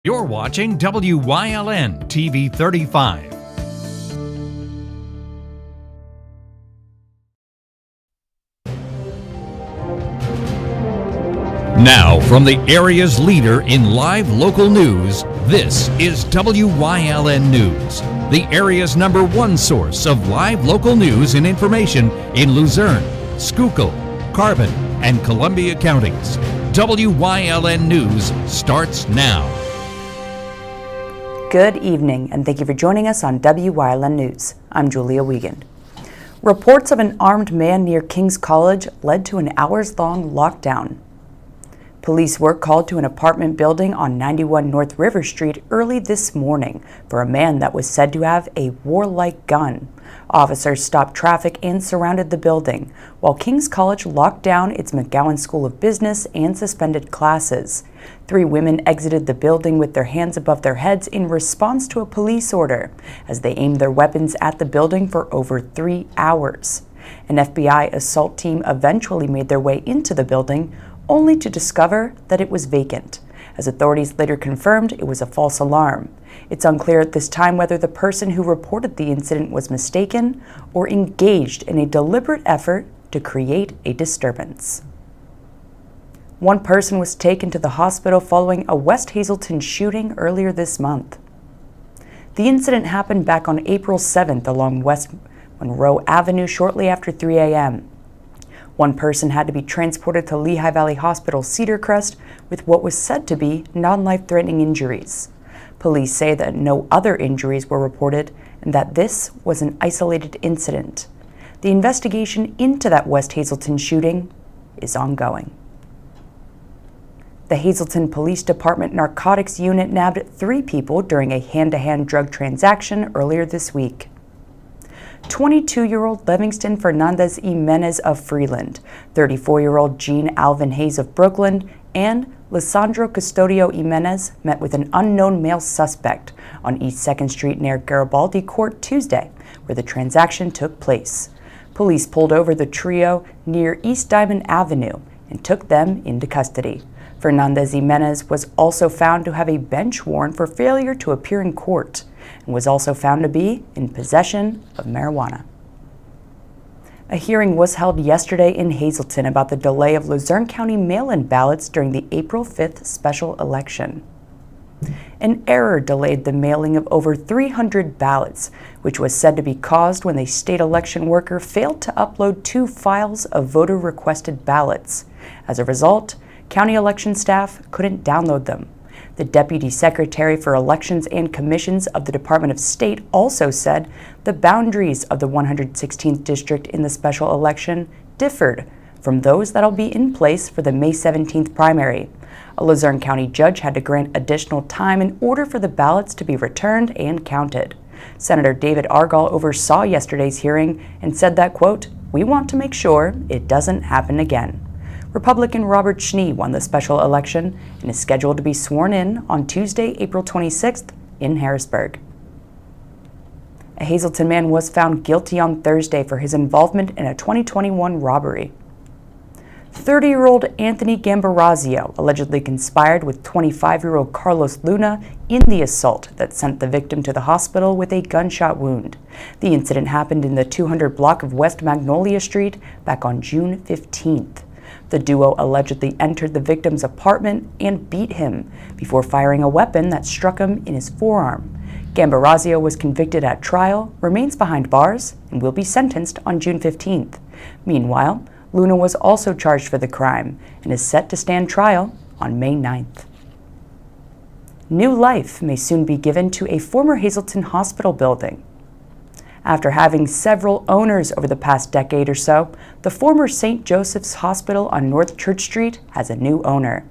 You're watching WYLN TV 35. Now, from the area's leader in live local news, this is WYLN News, the area's #1 source of live local news and information in Luzerne, Schuylkill, Carbon, and Columbia counties. WYLN News starts now. Good evening, and thank you for joining us on WYLN News. I'm Julia Wiegand. Reports of an armed man near King's College led to an hours-long lockdown. Police were called to an apartment building on 91 North River Street early this morning for a man that was said to have a warlike gun. Officers stopped traffic and surrounded the building, while King's College locked down its McGowan School of Business and suspended classes. 3 women exited the building with their hands above their heads in response to a police order, as they aimed their weapons at the building for over 3 hours. An FBI assault team eventually made their way into the building, only to discover that it was vacant. As authorities later confirmed, it was a false alarm. It's unclear at this time whether the person who reported the incident was mistaken or engaged in a deliberate effort to create a disturbance. 1 person was taken to the hospital following a West Hazelton shooting earlier this month. The incident happened back on April 7th along West Monroe Avenue shortly after 3 a.m. 1 person had to be transported to Lehigh Valley Hospital Cedar Crest with what was said to be non-life-threatening injuries. Police say that no other injuries were reported and that this was an isolated incident. The investigation into that West Hazelton shooting is ongoing. The Hazelton Police Department Narcotics Unit nabbed 3 people during a hand-to-hand drug transaction earlier this week. 22-year-old Livingston Fernandez Jimenez of Freeland, 34-year-old Jean Alvin Hayes of Brooklyn, and Lisandro Custodio Jimenez met with an unknown male suspect on East 2nd Street near Garibaldi Court Tuesday, where the transaction took place. Police pulled over the trio near East Diamond Avenue and took them into custody. Fernandez Jimenez was also found to have a bench warrant for failure to appear in court and was also found to be in possession of marijuana. A hearing was held yesterday in Hazelton about the delay of Luzerne County mail-in ballots during the April 5th special election. An error delayed the mailing of over 300 ballots, which was said to be caused when a state election worker failed to upload 2 files of voter-requested ballots. As a result, county election staff couldn't download them. The Deputy Secretary for Elections and Commissions of the Department of State also said the boundaries of the 116th District in the special election differed from those that'll be in place for the May 17th primary. A Luzerne County judge had to grant additional time in order for the ballots to be returned and counted. Senator David Argall oversaw yesterday's hearing and said that, quote, "We want to make sure it doesn't happen again." Republican Robert Schnee won the special election and is scheduled to be sworn in on Tuesday, April 26th in Harrisburg. A Hazelton man was found guilty on Thursday for his involvement in a 2021 robbery. 30-year-old Anthony Gambarazio allegedly conspired with 25-year-old Carlos Luna in the assault that sent the victim to the hospital with a gunshot wound. The incident happened in the 200 block of West Magnolia Street back on June 15th. The duo allegedly entered the victim's apartment and beat him before firing a weapon that struck him in his forearm. Gambarazio was convicted at trial, remains behind bars, and will be sentenced on June 15th. Meanwhile, Luna was also charged for the crime and is set to stand trial on May 9th. New life may soon be given to a former Hazelton hospital building. After having several owners over the past decade or so, the former St. Joseph's Hospital on North Church Street has a new owner.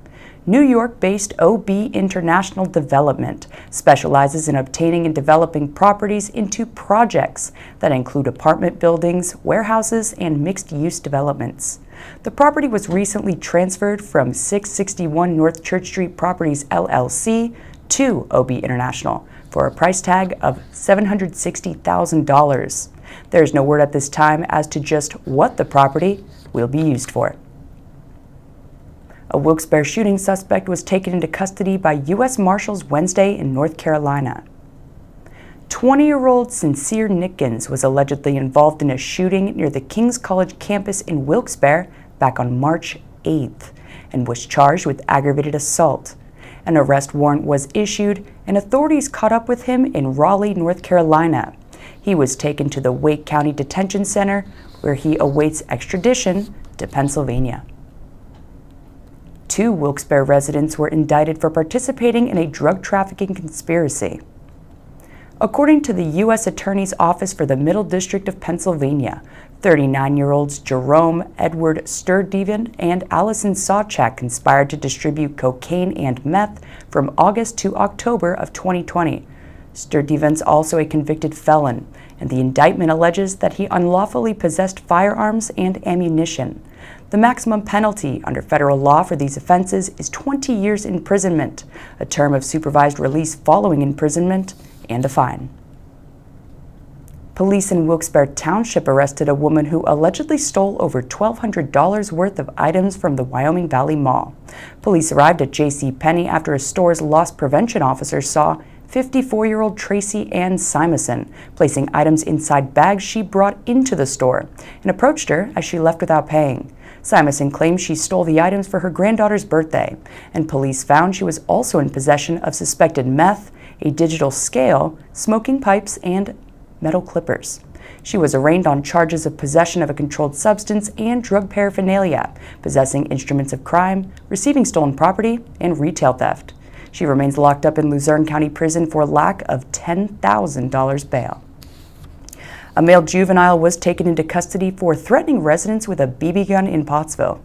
New York-based OB International Development specializes in obtaining and developing properties into projects that include apartment buildings, warehouses, and mixed-use developments. The property was recently transferred from 661 North Church Street Properties LLC to OB International for a price tag of $760,000. There is no word at this time as to just what the property will be used for. A Wilkes-Barre shooting suspect was taken into custody by U.S. Marshals Wednesday in North Carolina. 20-year-old Sincere Nickens was allegedly involved in a shooting near the King's College campus in Wilkes-Barre back on March 8th and was charged with aggravated assault. An arrest warrant was issued, and authorities caught up with him in Raleigh, North Carolina. He was taken to the Wake County Detention Center, where he awaits extradition to Pennsylvania. 2 Wilkes-Barre residents were indicted for participating in a drug trafficking conspiracy. According to the U.S. Attorney's Office for the Middle District of Pennsylvania, 39-year-olds Jerome Edward Sturtevant and Allison Sawchak conspired to distribute cocaine and meth from August to October of 2020. Sturtevant's also a convicted felon, and the indictment alleges that he unlawfully possessed firearms and ammunition. The maximum penalty under federal law for these offenses is 20 years imprisonment, a term of supervised release following imprisonment, and a fine. Police in Wilkes-Barre Township arrested a woman who allegedly stole over $1,200 worth of items from the Wyoming Valley Mall. Police arrived at JCPenney after a store's loss prevention officer saw 54-year-old Tracy Ann Simonson placing items inside bags she brought into the store and approached her as she left without paying. Simonson claimed she stole the items for her granddaughter's birthday, and police found she was also in possession of suspected meth, a digital scale, smoking pipes, and metal clippers. She was arraigned on charges of possession of a controlled substance and drug paraphernalia, possessing instruments of crime, receiving stolen property, and retail theft. She remains locked up in Luzerne County Prison for lack of $10,000 bail. A male juvenile was taken into custody for threatening residents with a BB gun in Pottsville.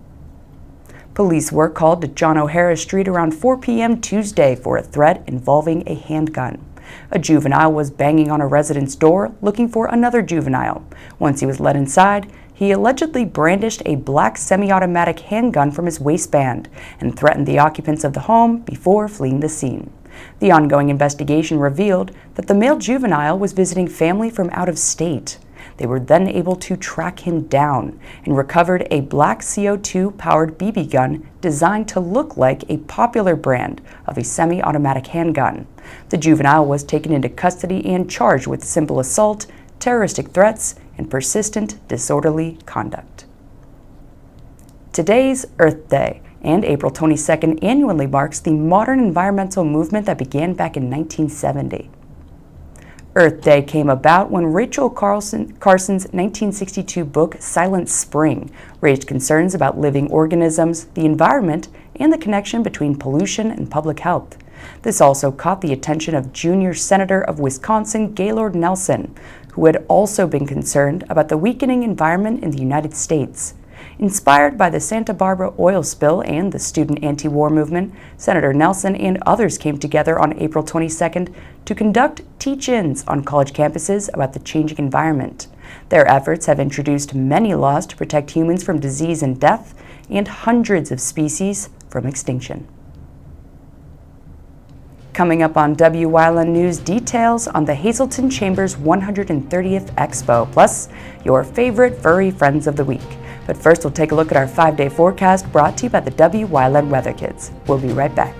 Police were called to John O'Hara Street around 4 p.m. Tuesday for a threat involving a handgun. A juvenile was banging on a resident's door looking for another juvenile. Once he was let inside, he allegedly brandished a black semi-automatic handgun from his waistband and threatened the occupants of the home before fleeing the scene. The ongoing investigation revealed that the male juvenile was visiting family from out of state. They were then able to track him down and recovered a black CO2-powered BB gun designed to look like a popular brand of a semi-automatic handgun. The juvenile was taken into custody and charged with simple assault, terroristic threats, and persistent disorderly conduct. Today's Earth Day, and April 22nd annually marks the modern environmental movement that began back in 1970. Earth Day came about when Rachel Carson's 1962 book Silent Spring raised concerns about living organisms, the environment, and the connection between pollution and public health. This also caught the attention of junior Senator of Wisconsin Gaylord Nelson, who had also been concerned about the weakening environment in the United States. Inspired by the Santa Barbara oil spill and the student anti-war movement, Senator Nelson and others came together on April 22nd to conduct teach-ins on college campuses about the changing environment. Their efforts have introduced many laws to protect humans from disease and death, and hundreds of species from extinction. Coming up on WYLN News, details on the Hazelton Chamber's 130th Expo, plus your favorite furry friends of the week. But first, we'll take a look at our 5-day forecast brought to you by the WYLN Weather Kids. We'll be right back.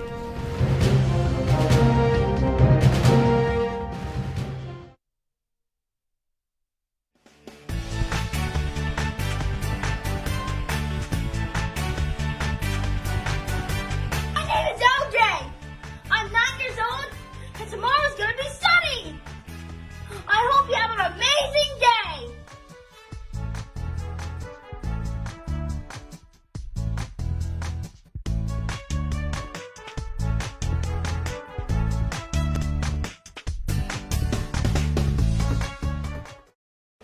My name is LJ. I'm 9 years old, and tomorrow's gonna be sunny. I hope you have an amazing day.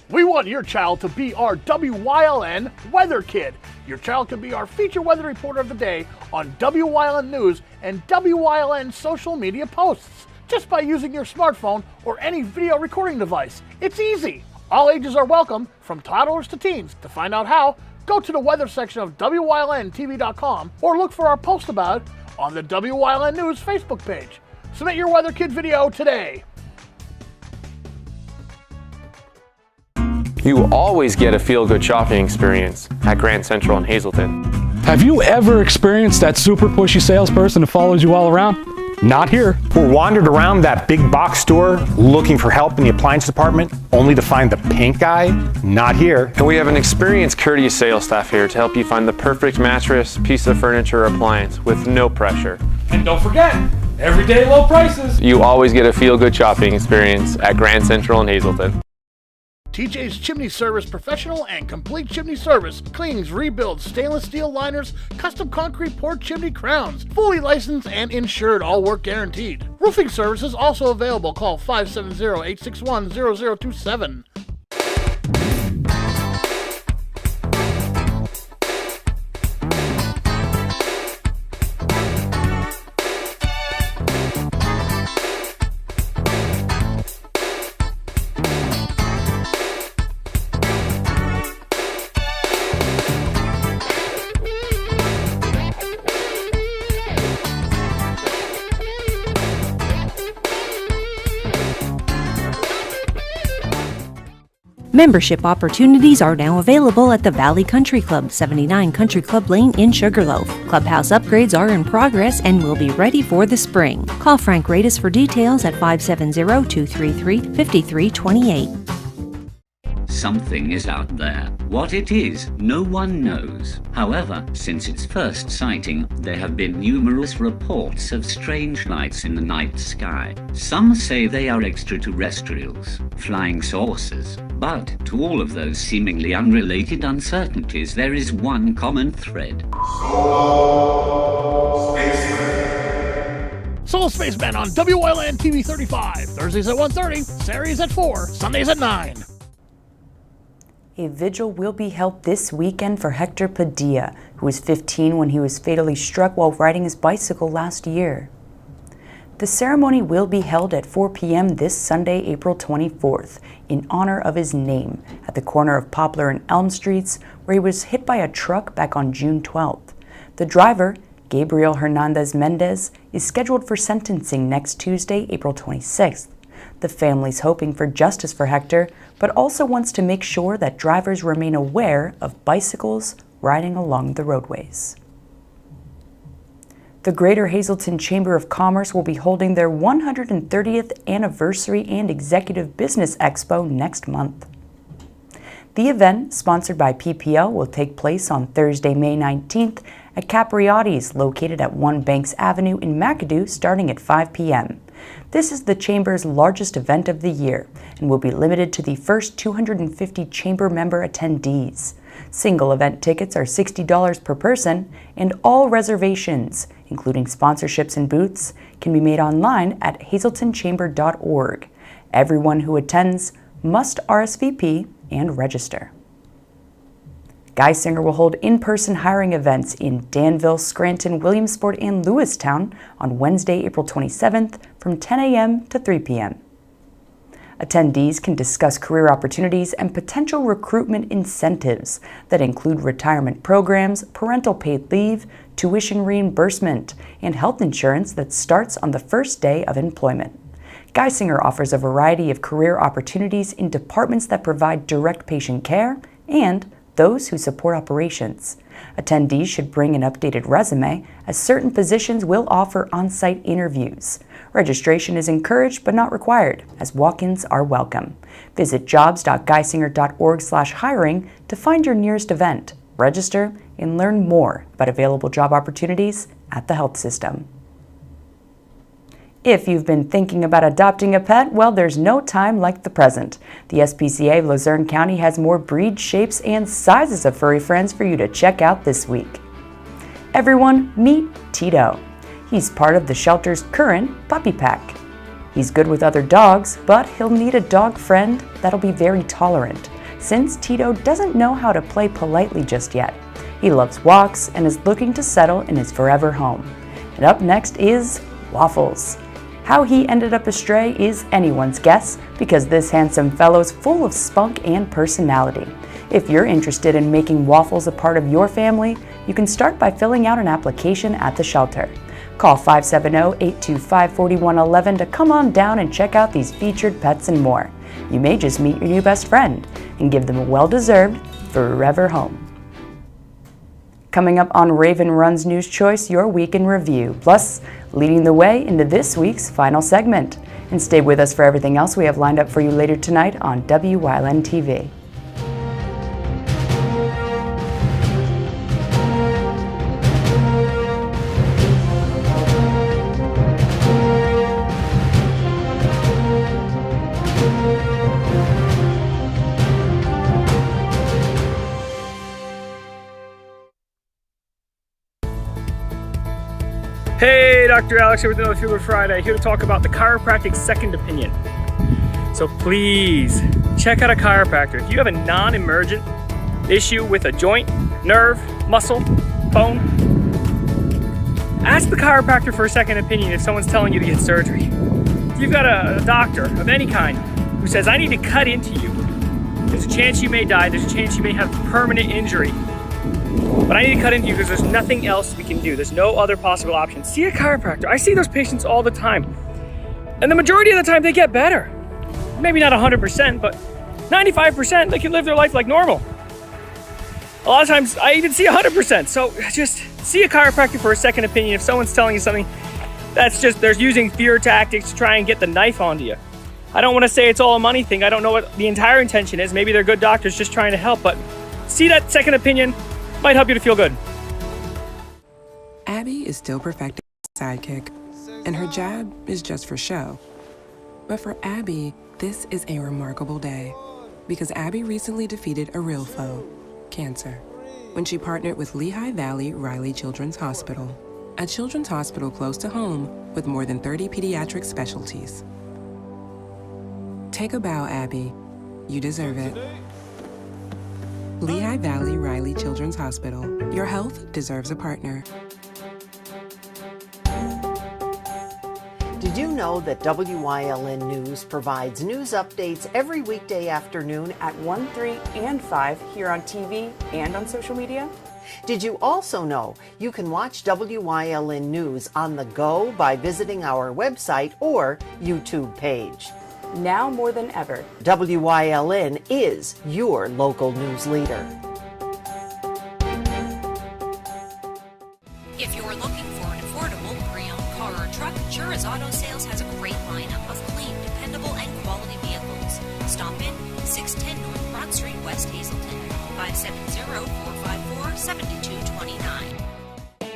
We want your child to be our WYLN Weather Kid. Your child can be our feature weather reporter of the day on WYLN News and WYLN social media posts just by using your smartphone or any video recording device. It's easy. All ages are welcome, from toddlers to teens. To find out how, go to the weather section of WYLNTV.com or look for our post about it on the WYLN News Facebook page. Submit your Weather Kid video today. You always get a feel-good shopping experience at Grand Central in Hazelton. Have you ever experienced that super pushy salesperson who follows you all around? Not here. Or wandered around that big box store looking for help in the appliance department only to find the pink guy? Not here. And we have an experienced, courteous sales staff here to help you find the perfect mattress, piece of furniture, or appliance with no pressure. And don't forget, everyday low prices. You always get a feel-good shopping experience at Grand Central in Hazelton. TJ's Chimney Service professional and complete chimney service cleans, rebuilds stainless steel liners, custom concrete poured chimney crowns, fully licensed and insured, all work guaranteed. Roofing services also available. Call 570-861-0027. Membership opportunities are now available at the Valley Country Club, 79 Country Club Lane in Sugarloaf. Clubhouse upgrades are in progress and will be ready for the spring. Call Frank Radis for details at 570-233-5328. Something is out there. What it is, no one knows. However, since its first sighting, there have been numerous reports of strange lights in the night sky. Some say they are extraterrestrials, flying saucers. But to all of those seemingly unrelated uncertainties, there is one common thread. Solo Spaceman on Wyln TV 35. Thursdays at 1:30, Saturdays at 4, Sundays at 9. A vigil will be held this weekend for Hector Padilla, who was 15 when he was fatally struck while riding his bicycle last year. The ceremony will be held at 4 p.m. this Sunday, April 24th, in honor of his name, at the corner of Poplar and Elm Streets, where he was hit by a truck back on June 12th. The driver, Gabriel Hernandez Mendez, is scheduled for sentencing next Tuesday, April 26th. The family's hoping for justice for Hector, but also wants to make sure that drivers remain aware of bicycles riding along the roadways. The Greater Hazelton Chamber of Commerce will be holding their 130th Anniversary and Executive Business Expo next month. The event, sponsored by PPL, will take place on Thursday, May 19th at Capriotti's, located at 1 Banks Avenue in McAdoo, starting at 5 p.m. This is the Chamber's largest event of the year and will be limited to the first 250 Chamber member attendees. Single event tickets are $60 per person, and all reservations, including sponsorships and booths, can be made online at hazeltonchamber.org. Everyone who attends must RSVP and register. Geisinger will hold in-person hiring events in Danville, Scranton, Williamsport, and Lewistown on Wednesday, April 27th from 10 a.m. to 3 p.m. Attendees can discuss career opportunities and potential recruitment incentives that include retirement programs, parental paid leave, tuition reimbursement, and health insurance that starts on the first day of employment. Geisinger offers a variety of career opportunities in departments that provide direct patient care and those who support operations. Attendees should bring an updated resume, as certain positions will offer on-site interviews. Registration is encouraged but not required, as walk-ins are welcome. Visit jobs.geisinger.org/hiring to find your nearest event, register, and learn more about available job opportunities at the health system. If you've been thinking about adopting a pet, well, there's no time like the present. The SPCA of Luzerne County has more breeds, shapes, and sizes of furry friends for you to check out this week. Everyone, meet Tito. He's part of the shelter's current puppy pack. He's good with other dogs, but he'll need a dog friend that'll be very tolerant, since Tito doesn't know how to play politely just yet. He loves walks and is looking to settle in his forever home. And up next is Waffles. How he ended up astray is anyone's guess, because this handsome fellow's full of spunk and personality. If you're interested in making Waffles a part of your family, you can start by filling out an application at the shelter. Call 570-825-4111 to come on down and check out these featured pets and more. You may just meet your new best friend and give them a well-deserved forever home. Coming up on Raven Run's News Choice, your week in review, plus leading the way into this week's final segment. And stay with us for everything else we have lined up for you later tonight on WYLN TV. Hey, Dr. Alex here with another Feel Good Friday, here to talk about the chiropractic second opinion. So please, check out a chiropractor. If you have a non-emergent issue with a joint, nerve, muscle, bone, ask the chiropractor for a second opinion if someone's telling you to get surgery. If you've got a doctor of any kind who says, I need to cut into you, there's a chance you may die, there's a chance you may have permanent injury, but I need to cut into you because there's nothing else we can do. There's no other possible option. See a chiropractor. I see those patients all the time. And the majority of the time they get better. Maybe not 100%, but 95% they can live their life like normal. A lot of times I even see 100%. So just see a chiropractor for a second opinion. If someone's telling you something, that's just, they're using fear tactics to try and get the knife onto you. I don't want to say it's all a money thing. I don't know what the entire intention is. Maybe they're good doctors just trying to help, but see that second opinion. Might help you to feel good. Abby is still perfecting her sidekick, and her jab is just for show. But for Abby, this is a remarkable day, because Abby recently defeated a real foe, cancer, when she partnered with Lehigh Valley Riley Children's Hospital, a children's hospital close to home with more than 30 pediatric specialties. Take a bow, Abby. You deserve it. Lehigh Valley Riley Children's Hospital. Your health deserves a partner. Did you know that WYLN News provides news updates every weekday afternoon At 1, 3, and 5 here on TV and on social media? Did you also know you can watch WYLN News on the go by visiting our website or YouTube page? Now more than ever, WYLN is your local news leader. If you're looking for an affordable pre-owned car or truck, Chura's Auto Sales has a great lineup of clean, dependable, and quality vehicles. Stop in 610 North Broad Street, West Hazelton, 570-454-7229.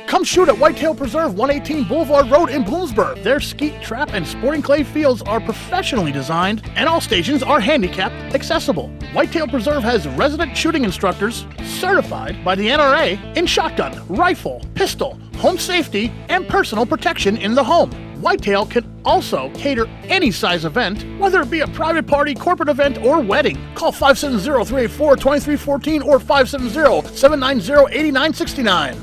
Come shoot at Whitetail Preserve, 118 Boulevard Road in Williamsport. Their skeet, trap, and sporting clay fields are professionally designed, and all stations are handicapped accessible. Whitetail Preserve has resident shooting instructors certified by the NRA in shotgun, rifle, pistol, home safety, and personal protection in the home. Whitetail can also cater any size event, whether it be a private party, corporate event, or wedding. Call 570-384-2314 or 570-790-8969.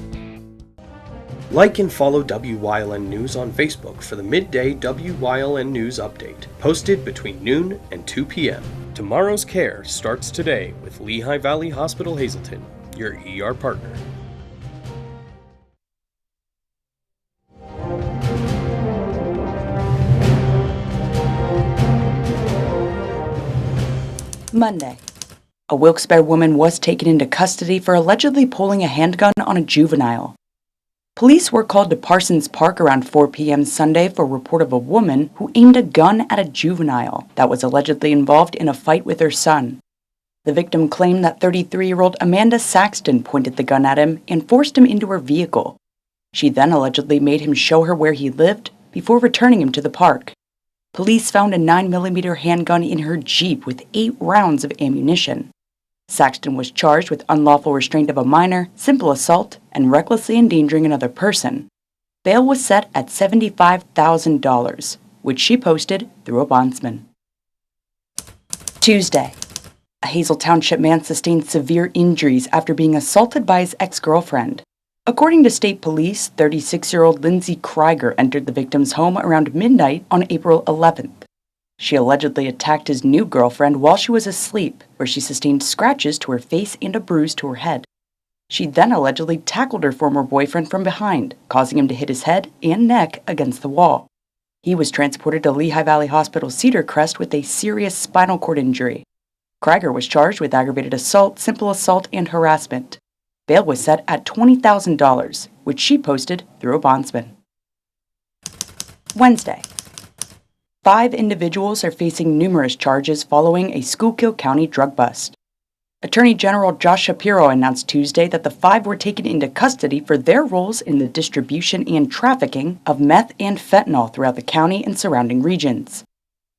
Like and follow WYLN News on Facebook for the midday WYLN News update, posted between noon and 2 p.m. Tomorrow's care starts today with Lehigh Valley Hospital Hazelton, your ER partner. Monday. A Wilkes-Barre woman was taken into custody for allegedly pulling a handgun on a juvenile. Police were called to Parsons Park around 4 p.m. Sunday for a report of a woman who aimed a gun at a juvenile that was allegedly involved in a fight with her son. The victim claimed that 33-year-old Amanda Saxton pointed the gun at him and forced him into her vehicle. She then allegedly made him show her where he lived before returning him to the park. Police found a 9mm handgun in her Jeep with 8 rounds of ammunition. Saxton was charged with unlawful restraint of a minor, simple assault, and recklessly endangering another person. Bail was set at $75,000, which she posted through a bondsman. Tuesday. A Hazel Township man sustained severe injuries after being assaulted by his ex-girlfriend. According to state police, 36-year-old Lindsay Krieger entered the victim's home around midnight on April 11th. She allegedly attacked his new girlfriend while she was asleep, where she sustained scratches to her face and a bruise to her head. She then allegedly tackled her former boyfriend from behind, causing him to hit his head and neck against the wall. He was transported to Lehigh Valley Hospital Cedar Crest with a serious spinal cord injury. Krieger was charged with aggravated assault, simple assault, and harassment. Bail was set at $20,000, which she posted through a bondsman. Wednesday. 5 individuals are facing numerous charges following a Schuylkill County drug bust. Attorney General Josh Shapiro announced Tuesday that the 5 were taken into custody for their roles in the distribution and trafficking of meth and fentanyl throughout the county and surrounding regions.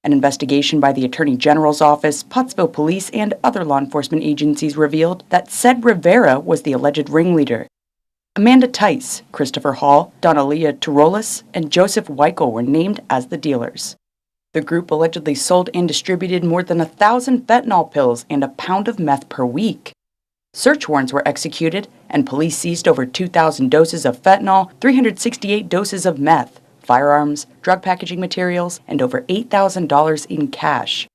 An investigation by the Attorney General's office, Pottsville Police, and other law enforcement agencies revealed that Ced Rivera was the alleged ringleader. Amanda Tice, Christopher Hall, Donalia Turolis, and Joseph Weichel were named as the dealers. The group allegedly sold and distributed more than 1,000 fentanyl pills and a pound of meth per week. Search warrants were executed, and police seized over 2,000 doses of fentanyl, 368 doses of meth, firearms, drug packaging materials, and over $8,000 in cash.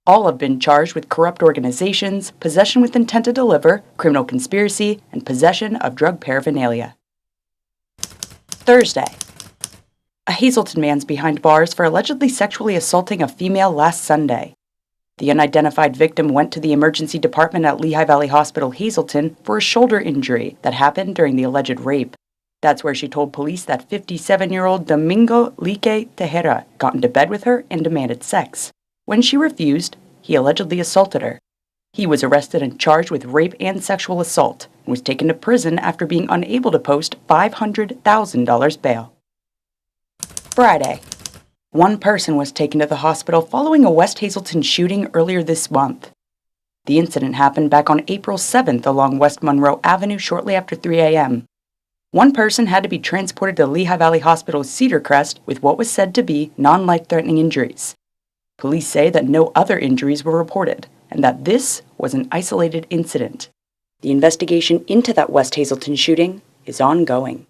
All have been charged with corrupt organizations, possession with intent to deliver, criminal conspiracy, and possession of drug paraphernalia. Thursday. A Hazelton man's behind bars for allegedly sexually assaulting a female last Sunday. The unidentified victim went to the emergency department at Lehigh Valley Hospital, Hazelton, for a shoulder injury that happened during the alleged rape. That's where she told police that 57-year-old Domingo Lique Tejera got into bed with her and demanded sex. When she refused, he allegedly assaulted her. He was arrested and charged with rape and sexual assault and was taken to prison after being unable to post $500,000 bail. Friday. 1 person was taken to the hospital following a West Hazelton shooting earlier this month. The incident happened back on April 7th along West Monroe Avenue shortly after 3 a.m. 1 person had to be transported to Lehigh Valley Hospital's Cedar Crest with what was said to be non-life-threatening injuries. Police say that no other injuries were reported and that this was an isolated incident. The investigation into that West Hazelton shooting is ongoing.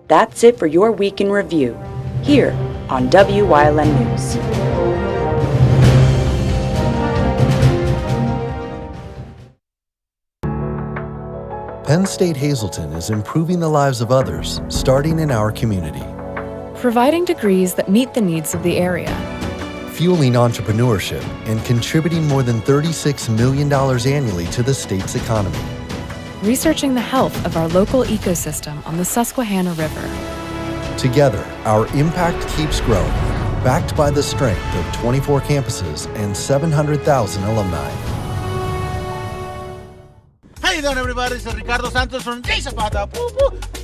That's it for your week in review, here on WYLN News. Penn State Hazelton is improving the lives of others, starting in our community. Providing degrees that meet the needs of the area. Fueling entrepreneurship and contributing more than $36 million annually to the state's economy. Researching the health of our local ecosystem on the Susquehanna River. Together, our impact keeps growing, backed by the strength of 24 campuses and 700,000 alumni. How you doing, everybody? This is Ricardo Santos from J Zapata.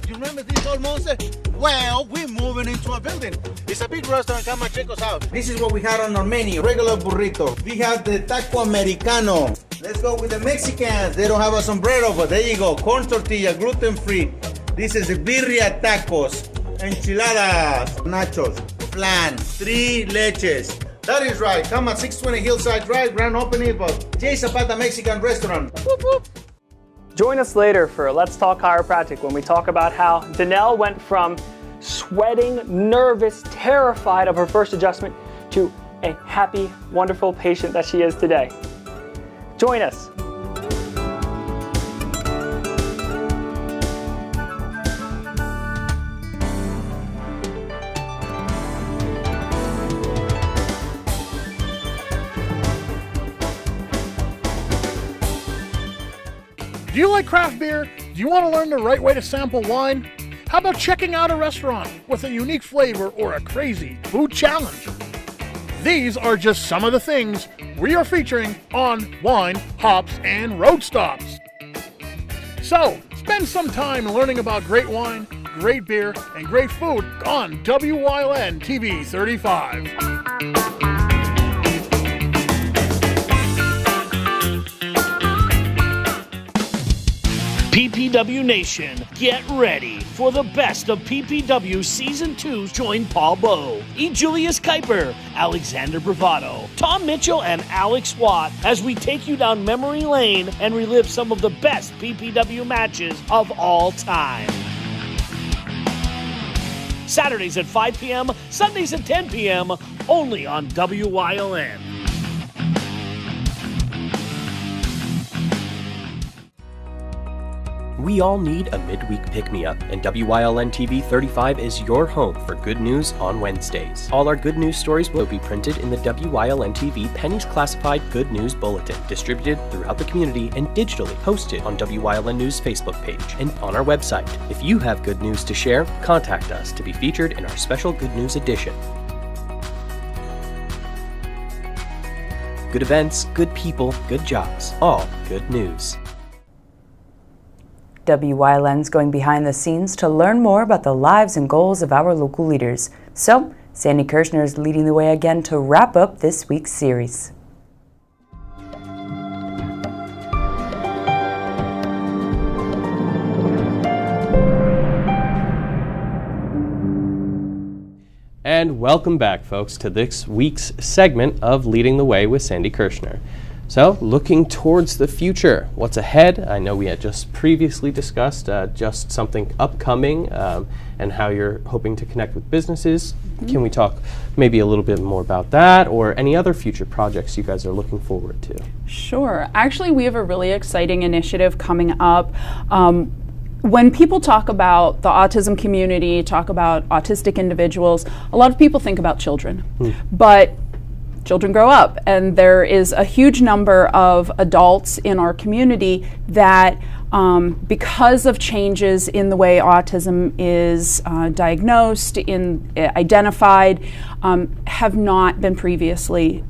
You remember this old monster? Well, we're moving into a building. It's a big restaurant. Come and check us out. This is what we had on our menu. Regular burrito. We have the taco americano. Let's go with the Mexicans. They don't have a sombrero, but there you go. Corn tortilla, gluten-free. This is the birria tacos, enchiladas, nachos, flan, 3 leches. That is right. Come at 620 Hillside Drive, grand opening of J Zapata Mexican Restaurant. Whoop, whoop. Join us later for Let's Talk Chiropractic when we talk about how Danelle went from sweating, nervous, terrified of her first adjustment to a happy, wonderful patient that she is today. Join us. Do you like craft beer? Do you want to learn the right way to sample wine? How about checking out a restaurant with a unique flavor or a crazy food challenge? These are just some of the things we are featuring on Wine, Hops, and Road Stops. So, spend some time learning about great wine, great beer, and great food on WYLN TV 35. PPW Nation, get ready for the best of PPW Season 2. Join Paul Bowe, E. Julius Kuiper, Alexander Bravado, Tom Mitchell, and Alex Watt as we take you down memory lane and relive some of the best PPW matches of all time. Saturdays at 5 p.m., Sundays at 10 p.m., only on WYLN. We all need a midweek pick-me-up, and WYLN TV 35 is your home for good news on Wednesdays. All our good news stories will be printed in the WYLN TV Pennies Classified Good News Bulletin, distributed throughout the community and digitally posted on WYLN News Facebook page and on our website. If you have good news to share, contact us to be featured in our special Good News edition. Good events, good people, good jobs, all good news. WYLN's going behind the scenes to learn more about the lives and goals of our local leaders. So, Sandy Kirshner is leading the way again to wrap up this week's series. And welcome back, folks, to this week's segment of Leading the Way with Sandy Kirshner. So, looking towards the future, what's ahead? I know we had just previously discussed just something upcoming and how you're hoping to connect with businesses. Mm-hmm. Can we talk maybe a little bit more about that, or any other future projects you guys are looking forward to? Sure. Actually, we have a really exciting initiative coming up. When people talk about the autism community, talk about autistic individuals, a lot of people think about children. But children grow up, and there is a huge number of adults in our community that, because of changes in the way autism is diagnosed, identified, have not been previously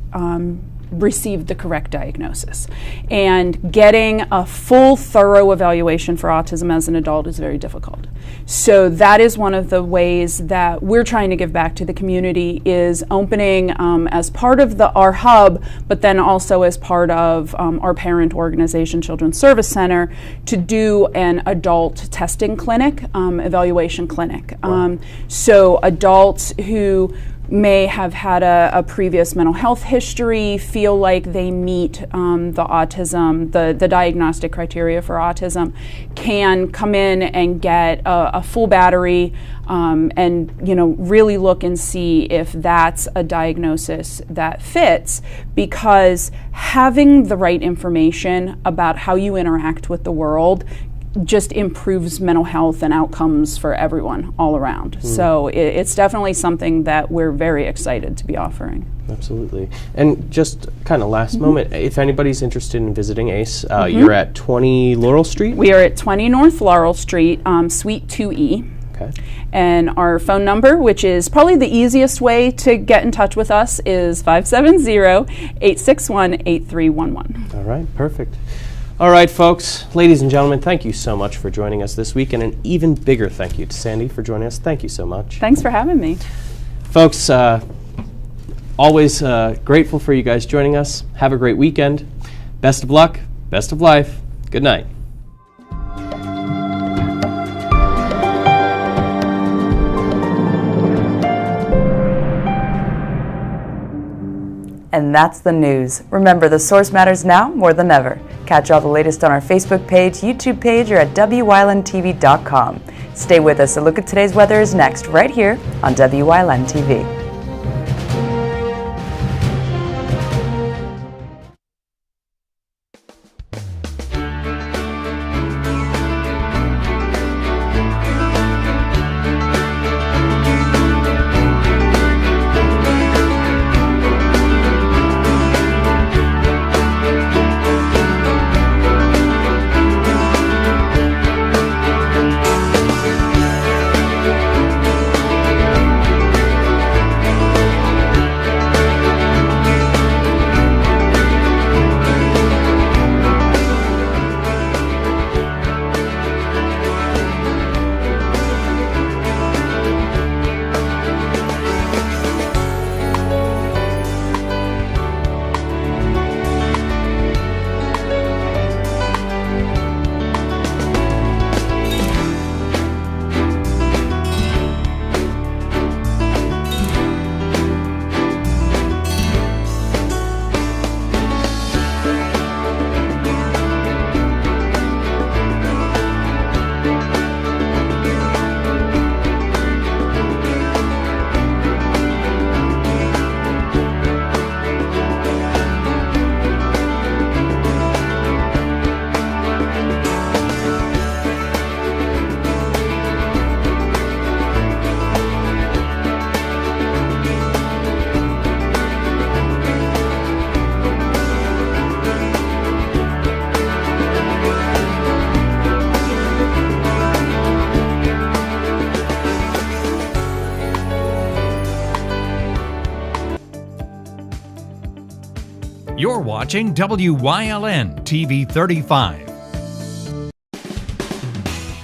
received the correct diagnosis. And getting a full, thorough evaluation for autism as an adult is very difficult. So that is one of the ways that we're trying to give back to the community, is opening as part of our hub, but then also as part of our parent organization, Children's Service Center, to do an adult testing clinic, evaluation clinic. Wow. So adults who may have had a previous mental health history, feel like they meet the autism, the diagnostic criteria for autism, can come in and get a full battery and really look and see if that's a diagnosis that fits, because having the right information about how you interact with the world just improves mental health and outcomes for everyone all around. So it's definitely something that we're very excited to be offering. Absolutely. And just kind of last moment, if anybody's interested in visiting ACE, you're at 20 Laurel Street? We are at 20 North Laurel Street, Suite 2E. Okay. And our phone number, which is probably the easiest way to get in touch with us, is 570-861-8311. All right, perfect. All right, folks, ladies and gentlemen, thank you so much for joining us this week, and an even bigger thank you to Sandy for joining us. Thank you so much. Thanks for having me. Folks, always grateful for you guys joining us. Have a great weekend. Best of luck, best of life. Good night. And that's the news. Remember, the source matters now more than ever. Catch all the latest on our Facebook page, YouTube page, or at WYLNTV.com. Stay with us. A look at today's weather is next, right here on WYLN TV. You're watching WYLN TV 35.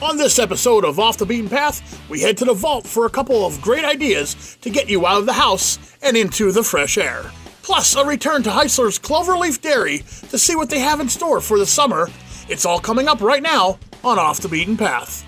On this episode of Off the Beaten Path, we head to the vault for a couple of great ideas to get you out of the house and into the fresh air. Plus, a return to Heisler's Cloverleaf Dairy to see what they have in store for the summer. It's all coming up right now on Off the Beaten Path.